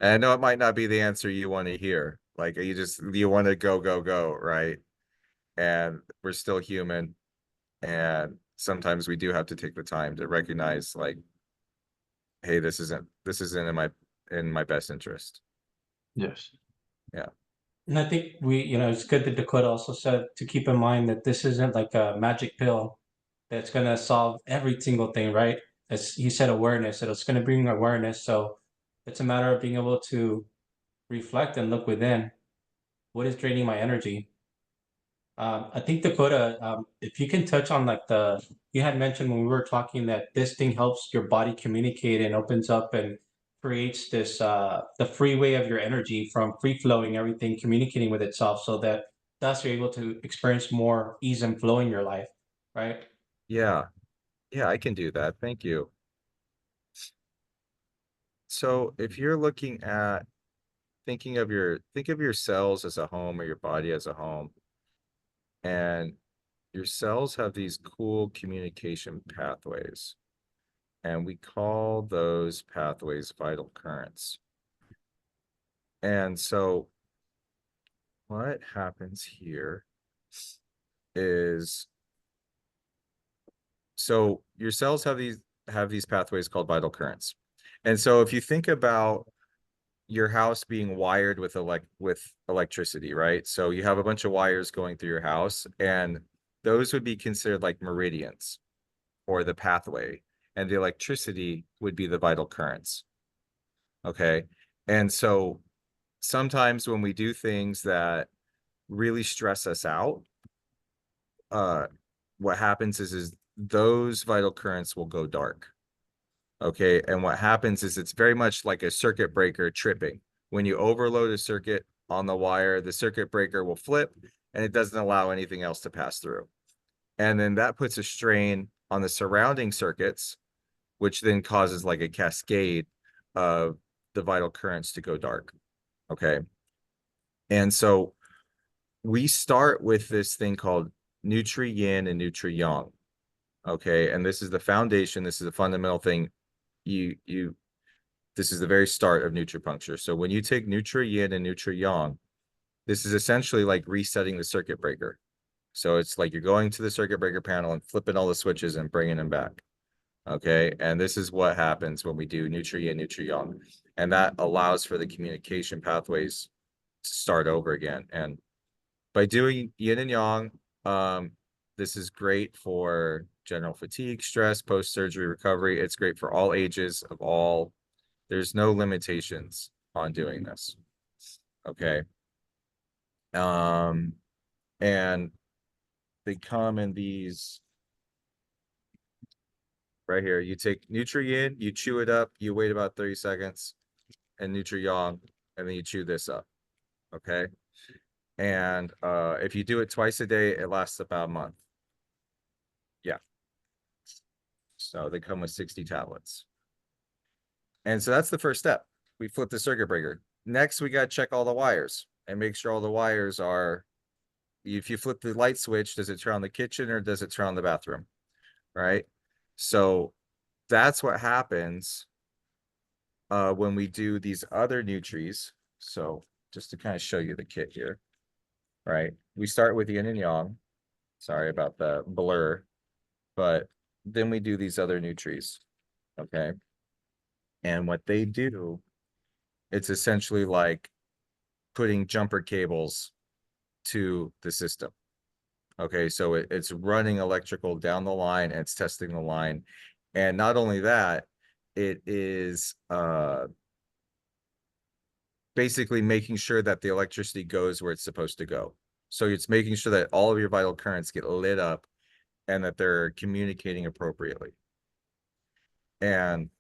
I know it might not be the answer you want to hear. Like you want to go, right? And we're still human. And sometimes we do have to take the time to recognize, like, hey, this isn't in my best interest. Yes. And I think it's good that Dakota also said to keep in mind that this isn't like a magic pill that's gonna solve every single thing, right? As he said, awareness, it's gonna bring awareness. So it's a matter of being able to reflect and look within. What is draining my energy? I think Dakota, if you can touch on like you had mentioned when we were talking that this thing helps your body communicate and opens up and creates this the freeway of your energy from free flowing, everything communicating with itself, so that thus you're able to experience more ease and flow in your life, right? Yeah. Yeah, I can do that. Thank you. So if you're looking at think of your cells as a home or your body as a home, and your cells have these cool communication pathways, and we call those pathways vital currents. And so what happens here is, so your cells have these pathways called vital currents. And so if you think about your house being wired with electricity, right? So you have a bunch of wires going through your house, and those would be considered like meridians or the pathway, and the electricity would be the vital currents. Okay. And so sometimes when we do things that really stress us out, what happens is those vital currents will go dark. Okay. And what happens is it's very much like a circuit breaker tripping. When you overload a circuit on the wire, the circuit breaker will flip and it doesn't allow anything else to pass through. And then that puts a strain on the surrounding circuits, which then causes like a cascade of the vital currents to go dark. Okay. And so we start with this thing called Nutri-Yin and Nutri-Yang. Okay. And this is the foundation. This is a fundamental thing. This is the very start of Nutripuncture. So when you take Nutri-Yin and Nutri-Yang, this is essentially like resetting the circuit breaker. So it's like you're going to the circuit breaker panel and flipping all the switches and bringing them back. Okay. And this is what happens when we do Nutri-Yin, Nutri-Yang. And that allows for the communication pathways to start over again. And by doing yin and yang, this is great for general fatigue, stress, post-surgery recovery. It's great for all ages of all. There's no limitations on doing this. Okay. And they come in these right here. You take Nutri-Yin, you chew it up, you wait about 30 seconds, and Nutri-Yang, and then you chew this up. Okay. And if you do it twice a day, it lasts about a month. Yeah. So they come with 60 tablets. And so that's the first step. We flip the circuit breaker. Next, we got to check all the wires and make sure all the wires are, if you flip the light switch, does it turn on the kitchen or does it turn on the bathroom? Right? So that's what happens when we do these other Nutris. So just to kind of show you the kit here, right? We start with yin and yang. Sorry about the blur, but then we do these other Nutris, okay? And what they do, it's essentially like putting jumper cables to the system. Okay, so it's running electrical down the line and it's testing the line. And not only that, it is basically making sure that the electricity goes where it's supposed to go. So it's making sure that all of your vital currents get lit up and that they're communicating appropriately. And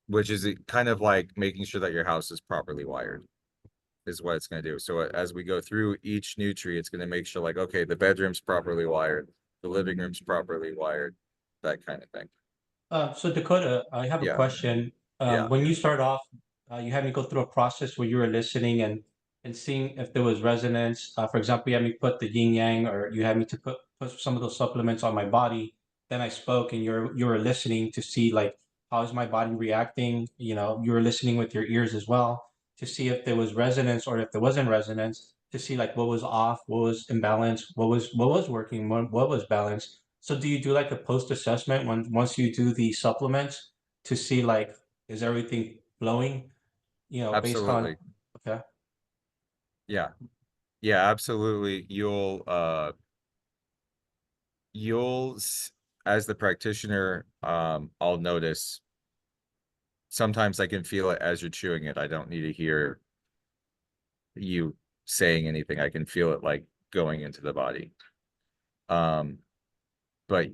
which is kind of like making sure that your house is properly wired is what it's going to do. So as we go through each nutrient, it's going to make sure like, okay, the bedroom's properly wired, the living room's properly wired, that kind of thing. So Dakota, I have a Yeah. question. Yeah. When you start off, you had me go through a process where you were listening and seeing if there was resonance. For example, you had me put the yin yang, or you had me to put some of those supplements on my body. Then I spoke, and you were listening to see like how is my body reacting. You know, you were listening with your ears as well to see if there was resonance or if there wasn't resonance. To see like what was off, what was imbalanced, what was working, what was balanced. So do you do like a post assessment once you do the supplements to see like is everything flowing, you know, based on Absolutely. okay. Yeah. Yeah, absolutely. As the practitioner, I'll notice sometimes I can feel it as you're chewing it. I don't need to hear you saying anything. I can feel it like going into the body. But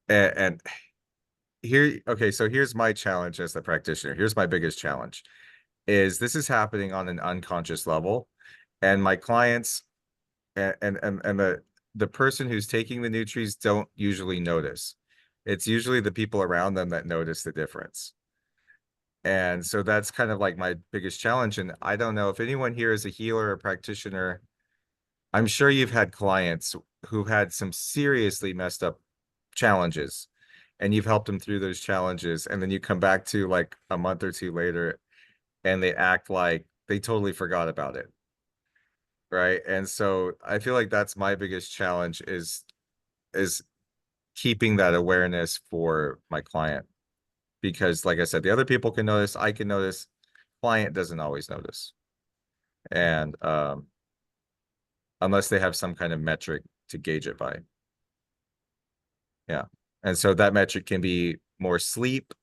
and here, okay, so here's my challenge as the practitioner. Here's my biggest challenge is this is happening on an unconscious level, and my clients and the person who's taking the nutries don't usually notice. It's usually the people around them that notice the difference. And so that's kind of like my biggest challenge. And I don't know if anyone here is a healer or practitioner. I'm sure you've had clients who had some seriously messed up challenges, and you've helped them through those challenges. And then you come back to like a month or two later and they act like they totally forgot about it. Right. And so I feel like that's my biggest challenge is keeping that awareness for my client. Because like I said, the other people can notice, I can notice, client doesn't always notice. And unless they have some kind of metric to gauge it by. Yeah. And so that metric can be more sleep,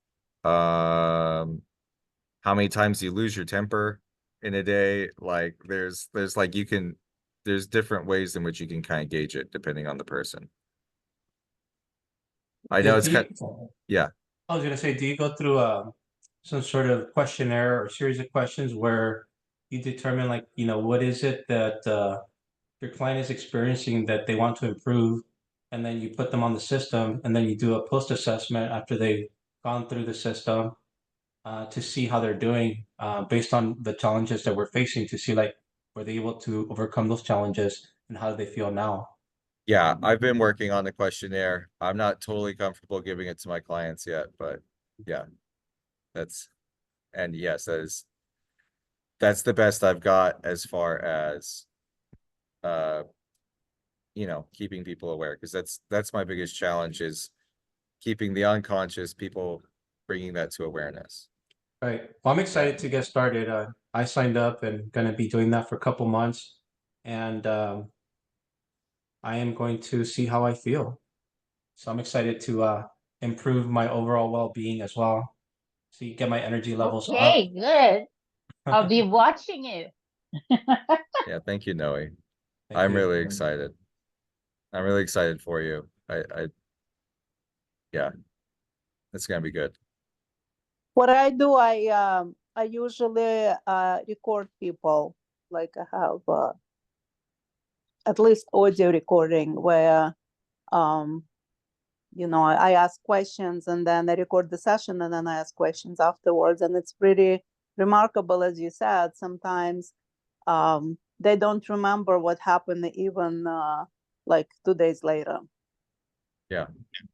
how many times you lose your temper in a day. Like there's like there's different ways in which you can kind of gauge it depending on the person. I know it's kind yeah. I was gonna say, do you go through some sort of questionnaire or series of questions where you determine like, you know, what is it that your client is experiencing that they want to improve, and then you put them on the system, and then you do a post assessment after they've gone through the system to see how they're doing based on the challenges that we're facing to see like were they able to overcome those challenges and how do they feel now. Yeah, I've been working on the questionnaire. I'm not totally comfortable giving it to my clients yet, but yeah, and yes, that's the best I've got as far as you know, keeping people aware, because that's my biggest challenge is keeping the unconscious, people bringing that to awareness. Right. Well, I'm excited to get started. I signed up and gonna be doing that for a couple months, and I am going to see how I feel. So I'm excited to improve my overall well-being as well. So you get my energy levels up. Okay, good. I'll be watching you. Yeah, thank you, Noe. Thank I'm you. really excited. I'm really excited for you. Yeah, it's gonna be good. What I do, I usually record people. Like I have at least audio recording where you know, I ask questions and then I record the session and then I ask questions afterwards, and it's pretty remarkable, as you said. Sometimes they don't remember what happened even like 2 days later. Yeah.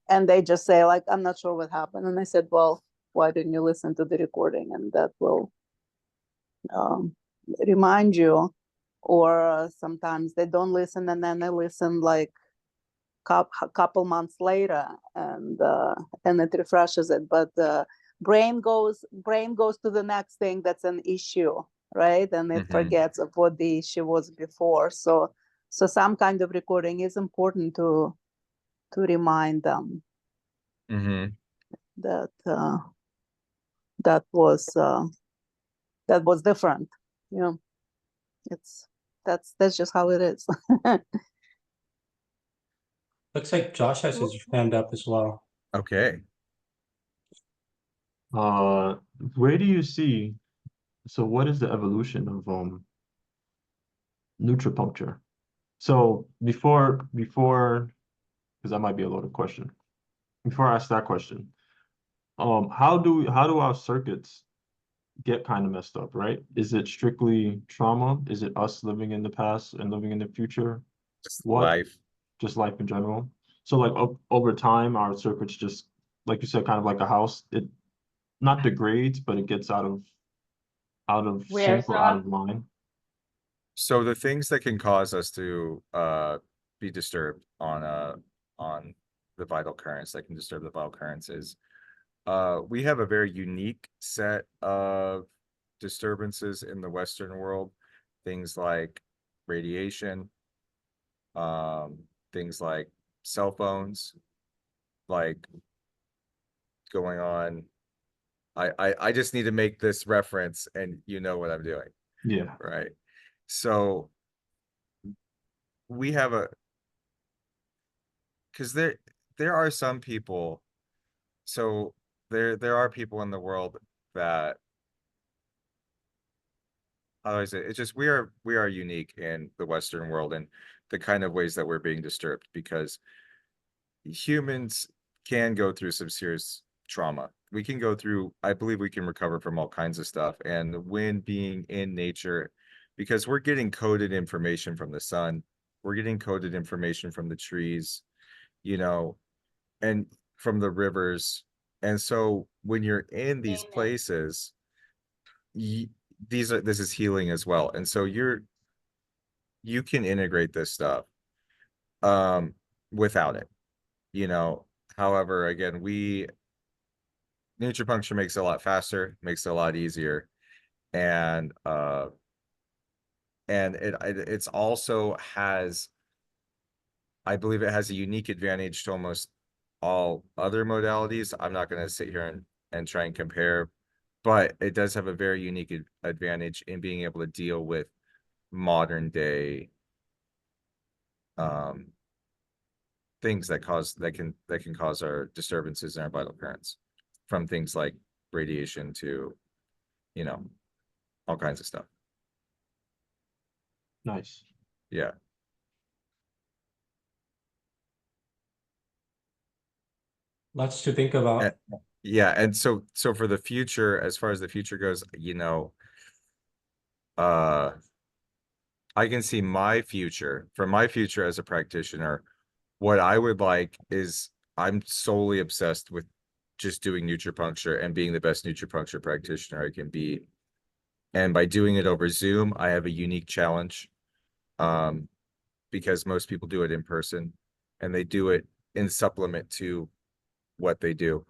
And they just say like, I'm not sure what happened. And I said, well, why didn't you listen to the recording? And that will remind you. Or sometimes they don't listen and then they listen like couple months later, and it refreshes it. But brain goes to the next thing that's an issue, right? And it forgets of what the issue was before. So some kind of recording is important to remind them that that was different. You know, that's just how it is. Looks like Josh has his hand up as well. Okay. Where do you see, so what is the evolution of Nutripuncture? So before, because that might be a loaded question. Before I ask that question, how do our circuits get kind of messed up, right? Is it strictly trauma? Is it us living in the past and living in the future? Just What? life. Just life in general. So like over time, our circuits just, like you said, kind of like a house, it not degrades, but it gets out of Wears sync or out off. of line. So the things that can cause us to be disturbed on the vital currents that can disturb the vital currents is we have a very unique set of disturbances in the Western world. Things like radiation, things like cell phones, like going on. I just need to make this reference and you know what I'm doing, Yeah. right? So we have because there are some people, so there are people in the world that, how do I say it? It's just we are unique in the Western world and the kind of ways that we're being disturbed, because humans can go through some serious trauma. We can go through, I believe we can recover from all kinds of stuff. And when being in nature, because we're getting coded information from the sun, we're getting coded information from the trees, you know, and from the rivers. And so when you're in these Amen. places, this is healing as well. And so you can integrate this stuff without it, you know. However, again, Nutripuncture makes it a lot faster, makes it a lot easier, and it's also has, I believe it has a unique advantage to almost all other modalities. I'm not going to sit here and try and compare, but it does have a very unique advantage in being able to deal with modern day things that can cause our disturbances in our vital currents, from things like radiation to, you know, all kinds of stuff. Nice. Yeah. Lots to think about. Yeah, and so for the future, as far as the future goes, you know, I can see my future as a practitioner. What I would like is, I'm solely obsessed with just doing Nutripuncture and being the best Nutripuncture practitioner I can be. And by doing it over Zoom, I have a unique challenge, because most people do it in person and they do it in supplement to what they do.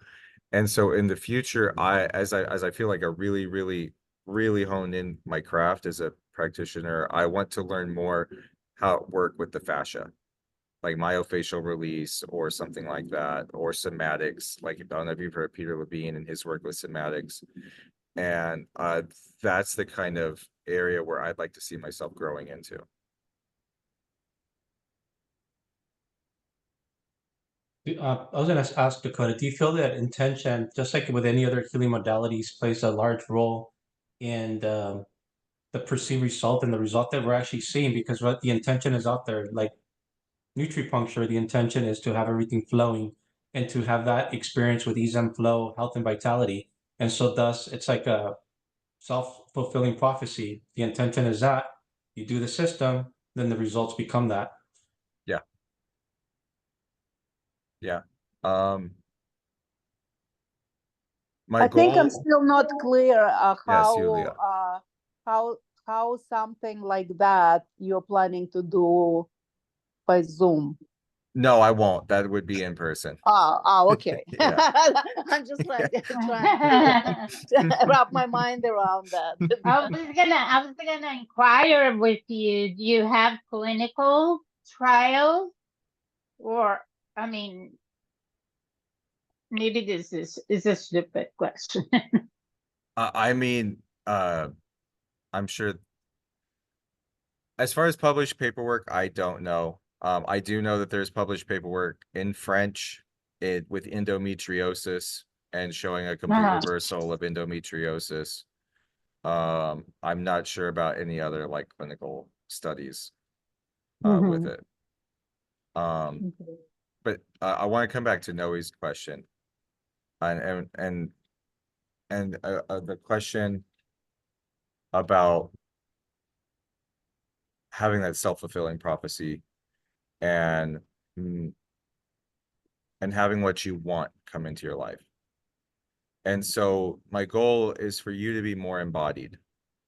And so in the future, as I feel like I really honed in my craft as a practitioner, I want to learn more how to work with the fascia, like myofascial release or something like that, or somatics. Like, I don't know if you've heard Peter Levine and his work with somatics. And that's the kind of area where I'd like to see myself growing into. I was going to ask Dakota, do you feel that intention, just like with any other healing modalities, plays a large role in the perceived result and the result that we're actually seeing? Because what the intention is out there, like Nutripuncture, the intention is to have everything flowing and to have that experience with ease and flow, health and vitality. And so thus it's like a self-fulfilling prophecy. The intention is that you do the system, then the results become that. Yeah. I think I'm goal, still not clear Yes, Yulia. how something like that you're planning to do by Zoom. No, I won't. That would be in person. Okay. Yeah. I'm just like trying to wrap my mind around that. I was gonna inquire with you, do you have clinical trials? Or, I mean, maybe this is a stupid question. I mean, I'm sure as far as published paperwork, I don't know. I do know that there's published paperwork in French with endometriosis and showing a complete Uh-huh. reversal of endometriosis. I'm not sure about any other like clinical studies with Mhm. it. But I want to come back to Noe's question, and the question about having that self-fulfilling prophecy and mm, and having what you want come into your life. And so my goal is for you to be more embodied.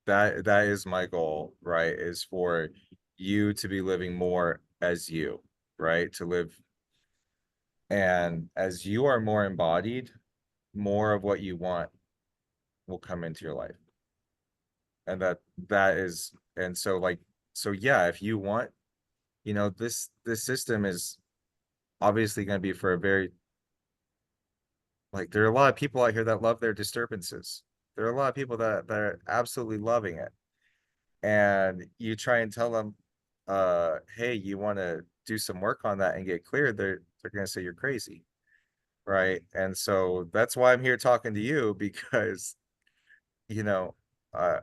That is my goal, right? Is for you to be living more as you, right? To live, and as you are more embodied, more of what you want will come into your life. And that is, and so like, so yeah, if you want, you know, this system is obviously going to be for a very, like, there are a lot of people out here that love their disturbances. There are a lot of people that are absolutely loving it. And you try and tell them, hey, you want to do some work on that and get clear, they're going to say you're crazy. Right. And so that's why I'm here talking to you, because, you know, I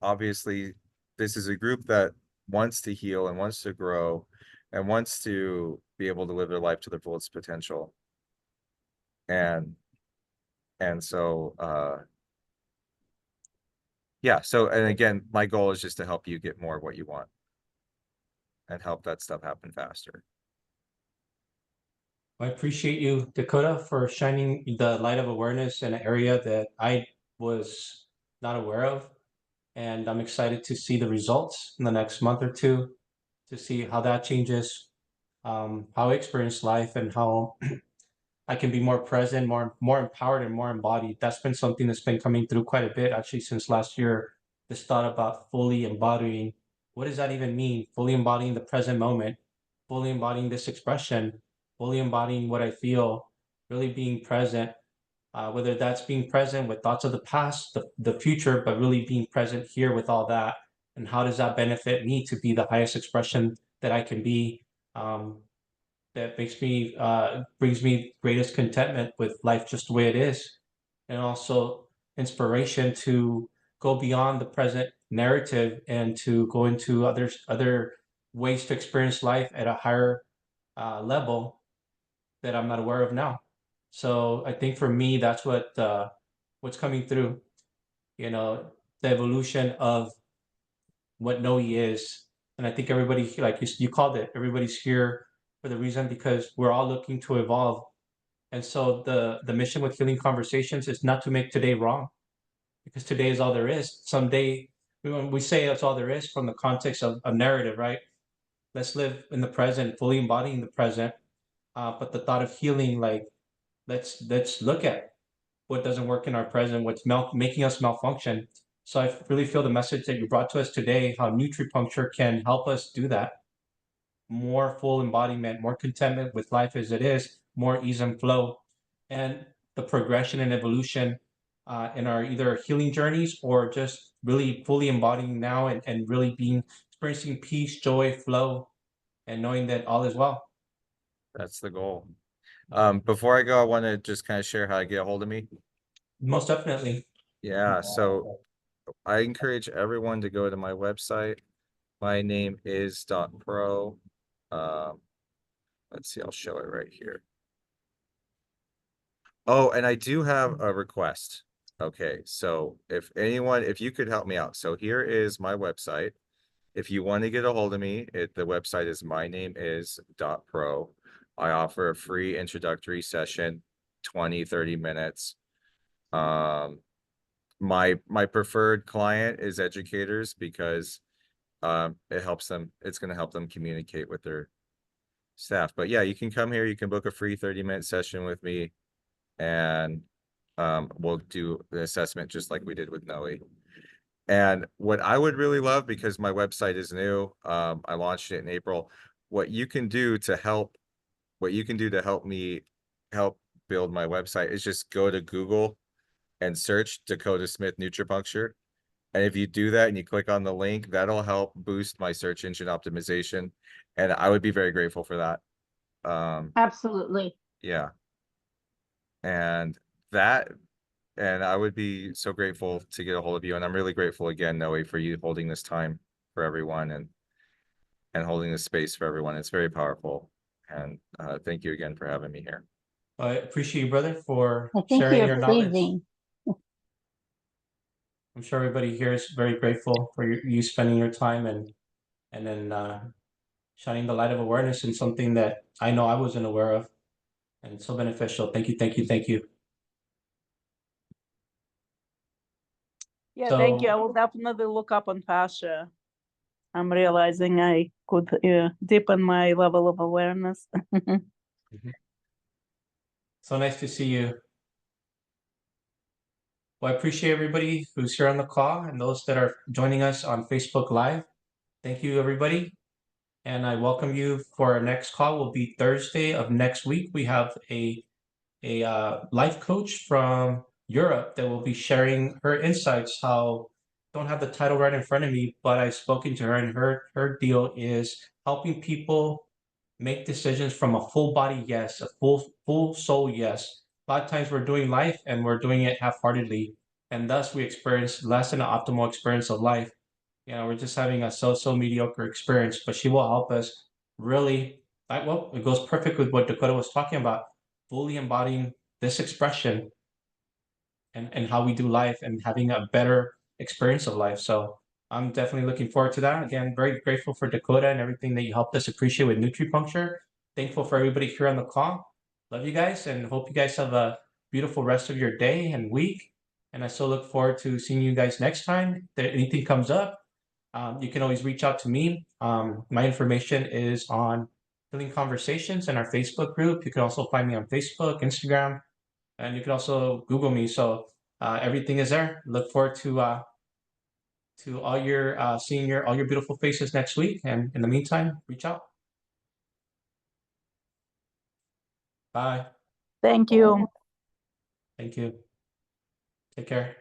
obviously, this is a group that wants to heal and wants to grow and wants to be able to live their life to their fullest potential. And so yeah, so, and again, my goal is just to help you get more of what you want and help that stuff happen faster. I appreciate you, Dakota, for shining the light of awareness in an area that I was not aware of. And I'm excited to see the results in the next month or two, to see how that changes, how I experience life, and how I can be more present, more empowered, and more embodied. That's been something that's been coming through quite a bit actually since last year. This thought about fully embodying. What does that even mean? Fully embodying the present moment, fully embodying this expression, fully embodying what I feel, really being present. Whether that's being present with thoughts of the past, the future, but really being present here with all that. And how does that benefit me to be the highest expression that I can be? That makes me brings me greatest contentment with life just the way it is, and also inspiration to go beyond the present narrative and to go into other ways to experience life at a higher level that I'm not aware of now. So I think for me, that's what's coming through. You know, the evolution of what Noe is, and I think everybody, like you called it, everybody's here for the reason because we're all looking to evolve. And so the mission with Healing Conversations is not to make today wrong, because today is all there is. Someday, when we say that's all there is from the context of a narrative, right? Let's live in the present, fully embodying the present. But the thought of healing, like let's look at what doesn't work in our present, what's making us malfunction. So I really feel the message that you brought to us today, how Nutripuncture can help us do that. More full embodiment, more contentment with life as it is, more ease and flow, and the progression and evolution in our either healing journeys or just really fully embodying now and really being experiencing peace, joy, flow, and knowing that all is well. That's the goal. Before I go, I want to just kind of share how to get a hold of me. Most definitely. Yeah, so I encourage everyone to go to my website. My name is .pro. Let's see, I'll show it right here. Oh, and I do have a request. Okay, so if you could help me out. So here is my website. If you want to get a hold of me, the website is mynameis.pro. I offer a free introductory session, 20-30 minutes. My preferred client is educators because it's going to help them communicate with their staff. But yeah, you can come here, you can book a free 30-minute session with me, and we'll do the assessment just like we did with Noe. And what I would really love, because my website is new, I launched it in April, what you can do to help me help build my website is just go to Google and search Dakota Smith Nutripuncture, And if you do that and you click on the link, that'll help boost my search engine optimization. And I would be very grateful for that. Absolutely. Yeah. And that, and I would be so grateful to get a hold of you. And I'm really grateful again, Noe, for you holding this time for everyone and holding this space for everyone. It's very powerful. And thank you again for having me here. I appreciate you, brother, for I think sharing you're your knowledge. pleasing. I'm sure everybody here is very grateful for you spending your time and then shining the light of awareness in something that I know I wasn't aware of, and it's so beneficial. Thank you, thank you, thank you. Yeah, thank you. I So will definitely look up on fascia. I'm realizing I could deepen my level of awareness. so nice to see you. Well, I appreciate everybody who's here on the call and those that are joining us on Facebook Live. Thank you, everybody. And I welcome you for our next call. Will be Thursday of next week. We have a life coach from Europe that will be sharing her insights. How, don't have the title right in front of me, but I've spoken to her, and her deal is helping people make decisions from a full body yes, a full soul yes. A lot of times we're doing life and we're doing it half-heartedly, and thus we experience less than an optimal experience of life. You know, we're just having a so mediocre experience. But she will help us really, like, well, it goes perfect with what Dakota was talking about, fully embodying this expression and how we do life and having a better experience of life. So I'm definitely looking forward to that. Again, very grateful for Dakota and everything that you helped us appreciate with Nutripuncture. Thankful for everybody here on the call. Love you guys and hope you guys have a beautiful rest of your day and week. And I still look forward to seeing you guys next time. If anything comes up, you can always reach out to me. My information is on Healing Conversations in our Facebook group. You can also find me on Facebook, Instagram, and you can also Google me. So everything is there. Look forward to all your seeing all your beautiful faces next week. And in the meantime, reach out. Bye. Thank you. Thank you. Take care.